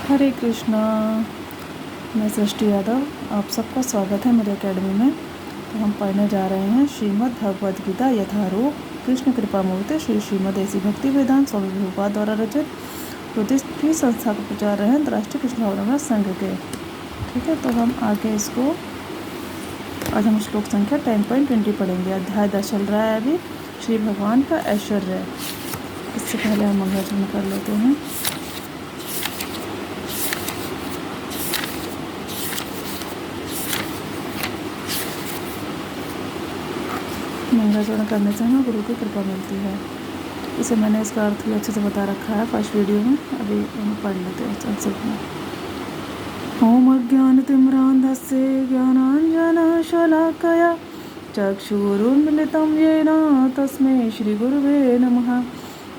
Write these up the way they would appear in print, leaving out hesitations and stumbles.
हरे कृष्णा। मैं सृष्टि यादव, आप सबका स्वागत है मेरे एकेडमी में। तो हम पढ़ने जा रहे हैं श्रीमद् भगवद गीता यथारूप कृष्ण कृपा मूर्ति श्री श्रीमद ऐसी भक्ति वेदांत स्वामी प्रभुपाद द्वारा रचित ज्योतिषी संस्था का प्रचार हैं राष्ट्रीय कृष्ण भावना संघ के। ठीक है, तो हम आगे इसको आज हम श्लोक संख्या 10.20 पढ़ेंगे। अध्याय 10 चल रहा है अभी, श्री भगवान का ऐश्वर्य। इससे पहले हम मंगलाचरण कर लेते हैं। मंगलाचरण करने से हमें गुरु की कृपा मिलती है। इसे मैंने इसका अर्थ भी अच्छे से बता रखा है फर्स्ट वीडियो में, अभी हम पढ़ लेते हैं संक्षिप्त में। ओम अज्ञानतिमिरान्धस्य ज्ञानाञ्जनशलाकया चक्षुरुन्मिलितं येन तस्मै श्रीगुरुवे नमः।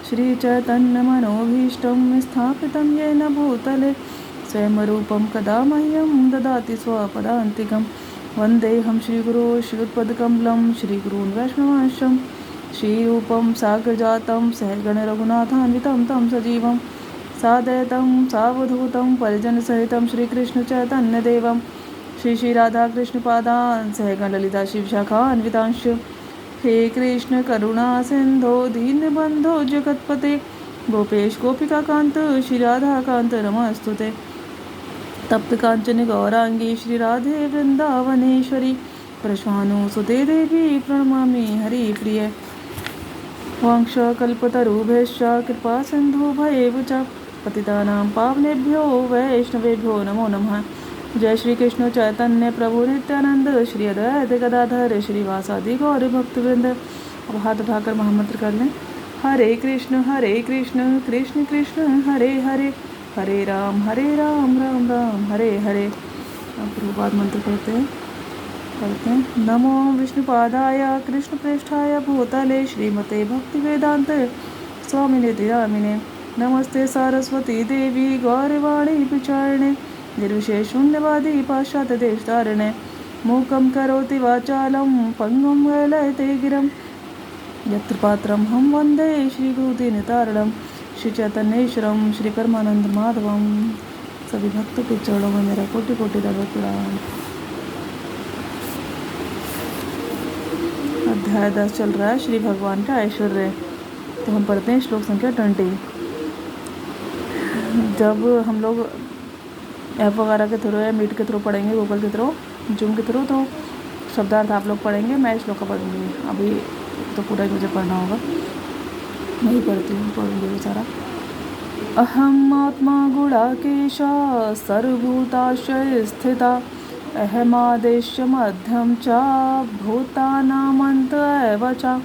श्रीचैतन्यमनोभीष्टं स्थापितं येन भूतले स्वयं रूपं कदा मह्यं ददाति स्वपदान्तिकम्। वन्देऽहं श्रीगुरो श्रीयुतपदकमलं श्रीगुरून् वैष्णवांशं श्रीरूपं साग्रजातं सहगणरघुनाथान्वितं तं सजीवं साद्वैतं सावधूतं परिजनसहितं श्रीकृष्णचैतन्यदेवं श्रीराधाकृष्णपादान् सहगणललिता शिवशाखान्वितांश्च। हे कृष्ण करुणा सिन्धो दीनबन्धो जगत्पते गोपेश गोपिकाकान्त श्रीराधाकान्त नमस्तुते। तप्त कांचन गौरांगी श्री राधे वृंदावनेश्वरी प्रश्वानुसुते देवी प्रणमामि हरिप्रिय। वंशकल्पतरुभ्यश्च कृपा सिन्धुभ्येव च पतितानां पावनेभ्यो वैष्णवेभ्यो नमो नमः। जय श्री कृष्ण चैतन्य प्रभु नित्यानंद श्री अद्वैत गदाधर श्रीवासादि गौर भक्तवृंद। अब हाथ उठाकर महामंत्र कर लें। हरे कृष्ण कृष्ण कृष्ण हरे हरे हरे राम राम राम हरे हरे। अब प्रभुपाद मंत्र पढ़ते हैं। नमो विष्णुपादाय कृष्ण प्रेष्ठाय भूतले श्रीमते भक्ति वेदांत स्वामिने नामिने। नमस्ते सरस्वती देवी गौरवाणी विचारणे निर्विशेष शून्यवादी पाश्चात्य देशतारिणे। मूकं करोति वाचालं पंगुं लयते गिरं यत्र पात्रं हम वंदे श्रीगुरुदीनतारणं। श्री चैतन्येश्वरम श्री परमानंद माधवम। सभी भक्तों के चरणों में मेरा कोटि कोटि दंडवत प्रणाम। अध्याय 10 चल रहा है, श्री भगवान का ऐश्वर्य। तो हम पढ़ते हैं श्लोक संख्या 20। जब हम लोग ऐप वगैरह के थ्रू या मीट के थ्रू पढ़ेंगे, गूगल के थ्रू, जूम के थ्रू, तो शब्दार्थ आप लोग पढ़ेंगे, मैं श्लोक का पढ़ूँगी। अभी तो पूरा ही मुझे पढ़ना होगा, मैं ही पढ़ती हूँ, पढ़ूँगी वो सारा। अहम आत्मा गुणाकेश सर्वभूताश्रय स्थिता अहमादेश मध्यम च भूतानामंत एव च।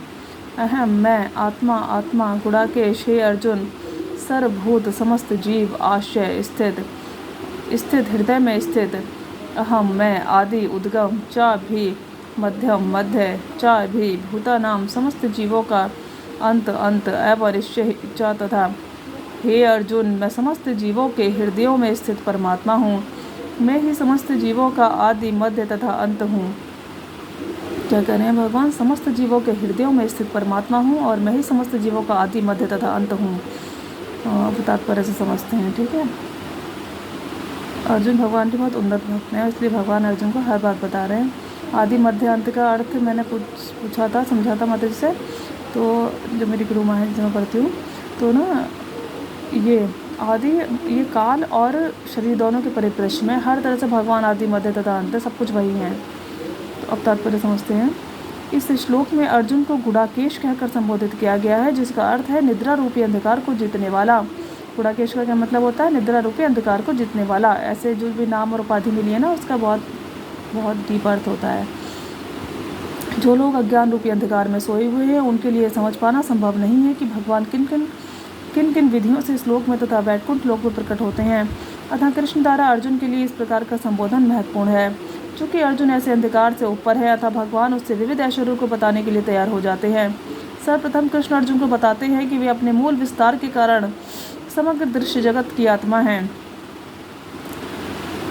अहम मैं आत्मा गुणाकेश हे अर्जुन सर्वभूत समस्त जीव आश्रय स्थित हृदय में स्थित। अहम मैं आदि उद्गम च भी मध्यम मध्य च भी भूतानाम समस्त जीवों का अंत एव निश्चय च तथा। हे अर्जुन मैं समस्त जीवों के हृदयों में स्थित परमात्मा हूँ। मैं ही समस्त जीवों का आदि मध्य तथा अंत हूँ। क्या कह रहे हैं भगवान? समस्त जीवों के हृदयों में स्थित परमात्मा हूँ और मैं ही समस्त जीवों का आदि मध्य तथा अंत हूँ। तात्पर्य से समझते हैं। ठीक है, अर्जुन भगवान के बहुत उन्नत भक्त हैं, इसलिए भगवान अर्जुन को हर बात बता रहे हैं। आदि मध्य अंत का अर्थ मैंने पूछा था, समझा था माता जी से। तो जो मेरी गुरु माँ है जिसे मैं पढ़ती हूँ, तो ना ये आदि, ये काल और शरीर दोनों के परिदृश्य में हर तरह से भगवान आदि मध्य तथा अंत सब कुछ वही हैं। तो अब तात्पर्य समझते हैं। इस श्लोक में अर्जुन को गुडाकेश कहकर संबोधित किया गया है, जिसका अर्थ है निद्रा रूपी अंधकार को जीतने वाला। गुडाकेश का क्या मतलब होता है? निद्रा रूपी अंधकार को जीतने वाला। ऐसे जो भी नाम और उपाधि मिली है ना, उसका बहुत बहुत डीप अर्थ होता है। जो लोग अज्ञान रूपी अंधकार में सोए हुए हैं, उनके लिए समझ पाना संभव नहीं है कि भगवान किन किन विधियों से श्लोक में तथा वैकुंठ लोक में प्रकट होते हैं। अतः कृष्ण द्वारा अर्जुन के लिए इस प्रकार का संबोधन महत्वपूर्ण है। चूँकि अर्जुन ऐसे अंधकार से ऊपर है, अतः भगवान उससे विविध ऐश्वर्यों को बताने के लिए तैयार हो जाते हैं। सर्वप्रथम कृष्ण अर्जुन को बताते हैं कि वे अपने मूल विस्तार के कारण समग्र दृश्य जगत की आत्मा हैं।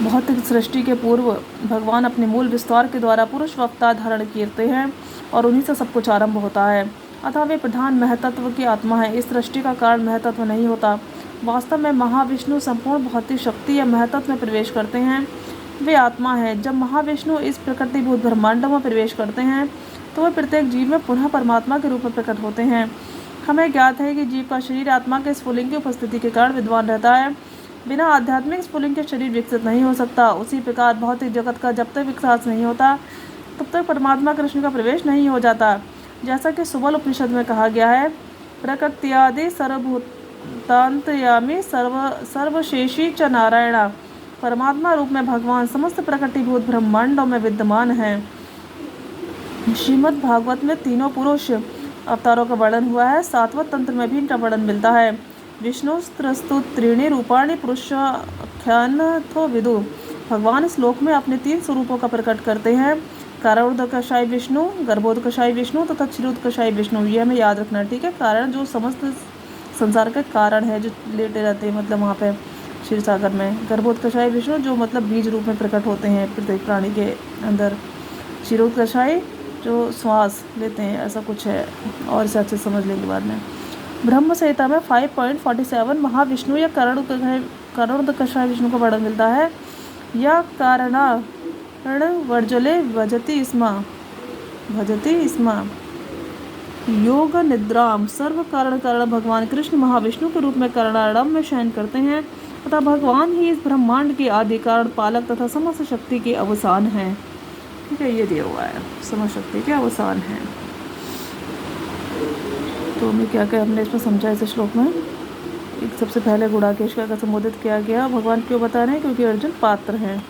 भौतिक सृष्टि के पूर्व भगवान अपने मूल विस्तार के द्वारा पुरुष अवतार धारण करते हैं और उन्हीं से सब कुछ आरंभ होता है। अतः वे प्रधान महतत्व की आत्मा है। इस सृष्टि का कारण महतत्व नहीं होता, वास्तव में महाविष्णु संपूर्ण भौतिक शक्ति या महत्व में प्रवेश करते हैं। वे आत्मा है। जब महाविष्णु इस प्रकृतिभूत ब्रह्मांडों में प्रवेश करते हैं तो वे प्रत्येक जीव में पुनः परमात्मा के रूप में प्रकट होते हैं। हमें ज्ञात है कि जीव का शरीर आत्मा के स्फुलिंग की उपस्थिति के कारण विद्वान रहता है। बिना आध्यात्मिक स्फुलिंग के शरीर विकसित नहीं हो सकता। उसी प्रकार भौतिक जगत का जब तक विकास नहीं होता तब तक परमात्मा कृष्ण का प्रवेश नहीं हो जाता। जैसा कि सुबल उपनिषद में कहा गया है, प्रकृत्यादि सर्वभूतांतर्यामी सर्वशेषी च नारायण। परमात्मा रूप में भगवान समस्त प्रकृतिभूत ब्रह्मांडों में विद्यमान है। श्रीमद् भागवत में तीनों पुरुष अवतारों का वर्णन हुआ है। सातवं तंत्र में भी इनका वर्णन मिलता है। विष्णु त्रस्तु त्रीणि रूपाणि पुरुषाख्यानथो विदु। भगवान इस श्लोक में अपने 3 स्वरूपों का प्रकट करते हैं, कारणोदकशायी विष्णु, गर्भोदकशायी विष्णु तथा क्षीरोदकशायी विष्णु। ये हमें याद रखना है, ठीक है। कारण जो समस्त संसार का कारण है, जो लेटे रहते हैं मतलब वहाँ पे क्षीर सागर में। गर्भोदकशायी विष्णु जो मतलब बीज रूप में प्रकट होते हैं प्रत्येक प्राणी के अंदर। क्षीरोदकशायी जो श्वास लेते हैं, ऐसा कुछ है, और इसे अच्छे समझ लेंगे बाद में। ब्रह्म संहिता में 5.47 महाविष्णु या कारणोदकशायी विष्णु का वर्णन मिलता है। या कारणा वर्जले भजति स्म योग निद्राम। सर्व कारण भगवान कृष्ण महाविष्णु के रूप में कारणारंभ में शयन करते हैं तथा भगवान ही इस ब्रह्मांड के आदि कारण पालक तथा समस्त शक्ति के अवसान हैं। ठीक है, ये दिया हुआ है, समस्त शक्ति के अवसान हैं। तो हमें क्या क्या हमने इसमें समझा इस श्लोक में। एक सबसे पहले गुणाकेश का संबोधित किया गया। भगवान क्यों बता रहे हैं? क्योंकि अर्जुन पात्र हैं।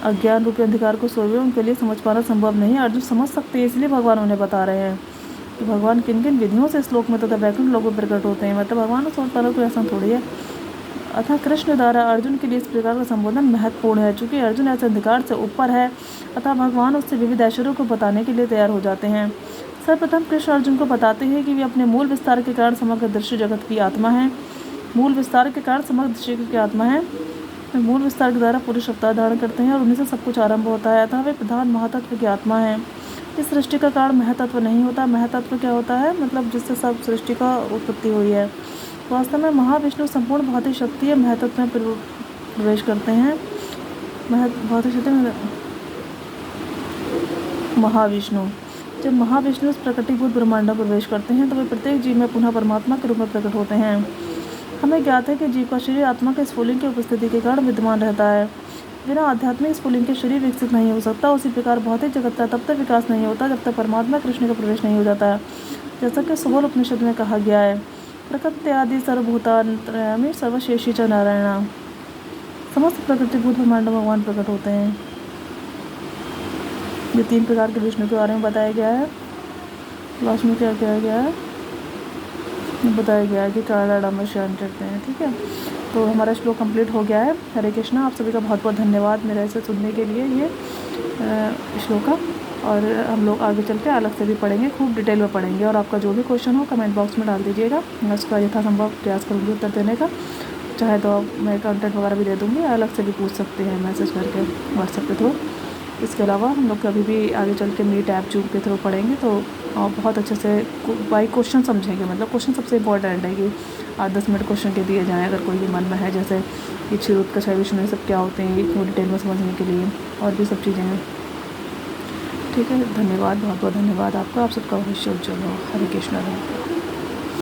अज्ञान रूपी अंधकार को सोए उनके लिए समझ पाना संभव नहीं है। अर्जुन समझ सकते हैं, इसलिए भगवान उन्हें बता रहे हैं कि भगवान किन किन विधियों से श्लोक में तथा वैकुंठ लोगों में प्रकट होते हैं। मतलब भगवान को समझ पाना कोई आसान थोड़ी है। अतः कृष्ण द्वारा अर्जुन के लिए इस प्रकार का संबोधन महत्वपूर्ण है। चूँकि अर्जुन ऐसे अंधकार से ऊपर है अतः भगवान उससे विविध ऐश्वर्यों को बताने के लिए तैयार हो जाते हैं। सर्वप्रथम कृष्ण अर्जुन को बताते हैं कि वे अपने मूल विस्तार के कारण समग्र दृश्य जगत की आत्मा है। मूल विस्तार के कारण समग्र दृश्य की आत्मा है। मूल विस्तार के द्वारा पुरुष अवतार धारण करते हैं और उन्हीं से सब कुछ आरंभ होता है। अतः वे प्रधान महातत्व की आत्मा है। इस सृष्टि का कारण महतत्व नहीं होता। महतत्व क्या होता है? मतलब जिससे सब सृष्टि का उत्पत्ति हुई है। वास्तव में महाविष्णु संपूर्ण भौतिक शक्ति या महतत्व में प्रवेश करते हैं। भौतिक शक्ति में महाविष्णु, जब महाविष्णु इस प्रकृतिभूत ब्रह्मांड में प्रवेश करते हैं तो वे प्रत्येक जीव में पुनः परमात्मा के रूप में प्रकट होते हैं। हमें ज्ञात है कि जीव का शरीर आत्मा के स्फुलिंग की उपस्थिति के कारण विद्यमान रहता है। बिना आध्यात्मिक स्फुलिंग के शरीर विकसित नहीं हो सकता। उसी प्रकार भौतिक जगत का तब तक विकास नहीं होता जब तक परमात्मा कृष्ण का प्रवेश नहीं हो जाता है। जैसा कि सुबल उपनिषद में कहा गया है, प्रकृत्यादि सर्वभूतांतर्यामी सर्वशेषी च नारायण। समस्त प्रकृतिभूत ब्रह्मांड में भगवान प्रकट होते हैं। ये 3 प्रकार के विष्णु के बारे में बताया गया है। लास्ट में क्या किया गया है? बताया गया है कि कारणा में शयन करते हैं। ठीक है, तो हमारा श्लोक कंप्लीट हो गया है। हरे कृष्णा। आप सभी का बहुत बहुत धन्यवाद मेरा इसे सुनने के लिए ये श्लोका। और हम लोग आगे चल के अलग से भी पढ़ेंगे, खूब डिटेल में पढ़ेंगे। और आपका जो भी क्वेश्चन हो कमेंट बॉक्स में डाल दीजिएगा, मैं उसका यथासंभव प्रयास करूँगी उत्तर देने का। चाहे तो मैं कंटेंट वगैरह भी दे दूँगी, अलग से भी पूछ सकते हैं मैसेज करके व्हाट्सएप के थ्रू। इसके अलावा हम लोग कभी भी आगे चल के मीट ऐप जूम के थ्रू पढ़ेंगे तो बहुत अच्छे से बाई क्वेश्चन समझेंगे। मतलब क्वेश्चन सबसे इंपॉर्टेंट है कि 8-10 मिनट क्वेश्चन के दिए जाएँ अगर कोई भी मन में है, जैसे कि क्षीरोदकशायी विष्णु ये सब क्या होते हैं, ये डिटेल में समझने के लिए, और भी सब चीज़ें हैं। ठीक है, धन्यवाद, बहुत बहुत धन्यवाद आपका। आप सबका भविष्य उज्जवल हो। हरे कृष्ण।